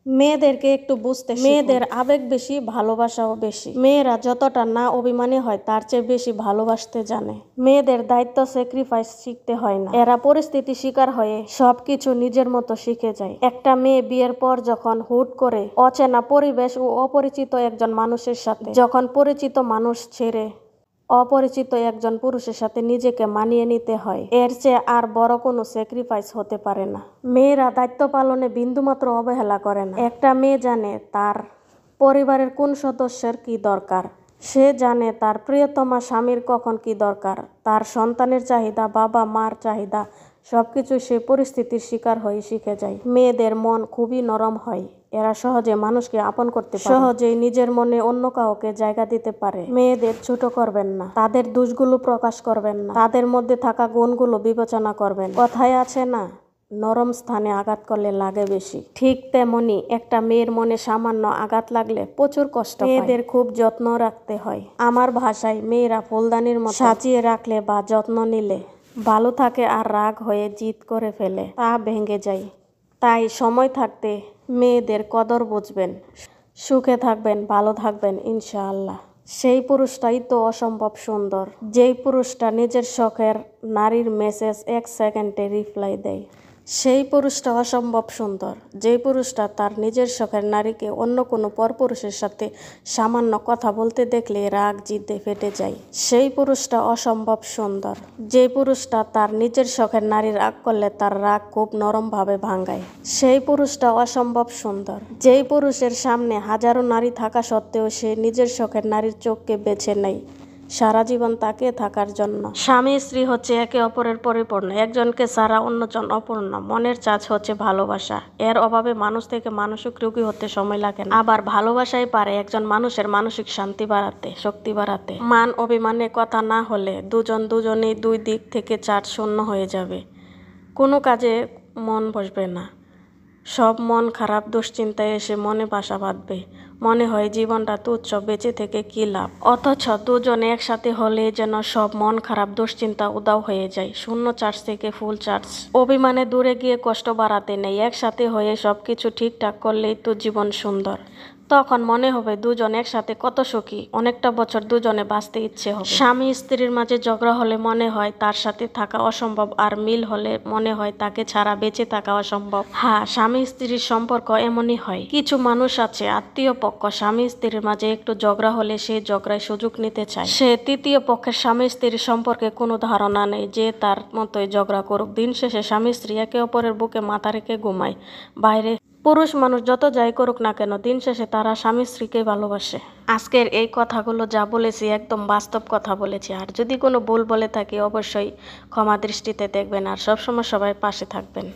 মেয়েদেরকে একটু বুঝতে শিখুন। মেয়েদের আবেগ বেশি, ভালোবাসাও বেশি। মেয়েরা যতটা না অভিমানী হয় তার চেয়ে বেশি ভালোবাসতে জানে। মেয়েদের দায়িত্ব স্যাক্রিফাইস শিখতে হয় না, এরা পরিস্থিতি শিকার হয়ে সবকিছু নিজের মতো শিখে যায়। একটা মেয়ে বিয়ের পর যখন হুট করে অচেনা পরিবেশ ও অপরিচিত একজন মানুষের সাথে, যখন পরিচিত মানুষ ছেড়ে অপরিচিত একজন পুরুষের সাথে নিজেকে মানিয়ে নিতে হয়, এর চেয়ে আর বড় কোনো স্যাক্রিফাইস হতে পারে না। মেয়েরা দায়িত্ব পালনে বিন্দুমাত্র অবহেলা করে না। একটা মেয়ে জানে তার পরিবারের কোন সদস্যের কি দরকার, সে জানে তার প্রিয়তমা স্বামীর কখন কি দরকার, তার সন্তানের চাহিদা, বাবা মার চাহিদা, সবকিছু সে পরিস্থিতির শিকার হয়ে শিখে যায়। মেয়েদের মন খুবই নরম হয়, এরা সহজে মানুষকে আপন করতে পারে, সহজেই নিজের মনে অন্য কাউকে জায়গা দিতে পারে। মেয়েদের ছোট করবেন না, তাদের দোষগুলো প্রকাশ করবেন না, তাদের মধ্যে থাকা গুণগুলো বিবেচনা করবেন। কথায় আছে না, নরম স্থানে আঘাত করলে লাগে বেশি। ঠিক তেমনি একটা মেয়ের মনে সামান্য আঘাত লাগলে প্রচুর কষ্ট পায়। মেয়েদের খুব যত্ন রাখতে হয়। আমার ভাষায় মেয়েরা ফুলদানির মতো সাজিয়ে রাখলে বা যত্ন নিলে ভালো থাকে, আর রাগ হয়ে জিদ করে ফেলে তা ভেঙে যায়। তাই সময় থাকতে মেয়েদের কদর বুঝবেন। সুখে থাকবেন, ভালো থাকবেন ইনশাআল্লাহ। সেই পুরুষটাই তো অসম্ভব সুন্দর, যেই পুরুষটা নিজের শখের নারীর মেসেজ 1 সেকেন্ডে রিপ্লাই দেয়। সেই পুরুষটা অসম্ভব সুন্দর, যেই পুরুষটা তার নিজের শখের নারীকে অন্য কোনো পরপুরুষের সাথে সামান্য কথা বলতে দেখলে রাগ জিদে ফেটে যায়। সেই পুরুষটা অসম্ভব সুন্দর, যেই পুরুষটা তার নিজের শখের নারী রাগ করলে তার রাগ খুব নরমভাবে ভাঙায়। সেই পুরুষটা অসম্ভব সুন্দর, যেই পুরুষের সামনে হাজারো নারী থাকা সত্ত্বেও সে নিজের শখের নারীর চোখকে বেছে নেয় সারা জীবন তাকে থাকার জন্য। স্বামী স্ত্রী হচ্ছে একে অপরের পরিপূর্ণ, একজনকে ছাড়া অন্যজন অপূর্ণ। মনের চাষ হচ্ছে ভালোবাসা, এর অভাবে মানুষ থেকে মানসিক রোগী হতে সময় লাগে না। আবার ভালোবাসাই পারে একজন মানুষের মানসিক শান্তি বাড়াতে, শক্তি বাড়াতে। মান অভিমানে কথা না হলে দুজনেই দুই দিক থেকে চার্জ শূন্য হয়ে যাবে, কোনো কাজে মন বসবে না। সব মন খারাপ দুশ্চিন্তায় এসে মনে বাসা বাঁধবে, মনে হয় জীবনটা তুচ্ছ, বেঁচে থেকে কী লাভ। অথচ দুজনে একসাথে হলে যেন সব মন খারাপ দুশ্চিন্তা উদাও হয়ে যায়, শূন্য চার্জ থেকে ফুল চার্জ। অভিমানে দূরে গিয়ে কষ্ট বাড়াতে নেই, একসাথে হয়ে সবকিছু ঠিকঠাক করলেই তো জীবন সুন্দর। তখন মনে হবে দুজন একসাথে কত সুখী, অনেকটা বছর দুজনে বাঁচতে ইচ্ছে হবে। স্বামী স্ত্রীর মাঝে ঝগড়া হলে মনে হয় তার সাথে থাকা অসম্ভব, আর মিল হলে মনে হয় তাকে ছাড়া বেঁচে থাকা অসম্ভব। হ্যাঁ, স্বামী স্ত্রীর সম্পর্ক এমনই হয়। কিছু মানুষ আছে আত্মীয় পক্ষ স্বামী স্ত্রীর মাঝে একটু ঝগড়া হলে সেই ঝগড়ায় সুযোগ নিতে চায়। সে তৃতীয় পক্ষের স্বামী স্ত্রীর সম্পর্কে কোনো ধারণা নেই, যে তার মতোই ঝগড়া করুক। দিন শেষে স্বামী স্ত্রী একে অপরের বুকে মাথা রেখে ঘুমায়। বাইরে পুরুষ মানুষ যত যাই করুক না কেন, দিন শেষে তারা স্বামী স্ত্রীকে ভালোবাসে। আজকের এই কথাগুলো যা বলেছি একদম বাস্তব কথা বলেছি, আর যদি কোনো ভুল বলে থাকি অবশ্যই ক্ষমা দৃষ্টিতে দেখবেন, আর সবসময় সবাই পাশে থাকবেন।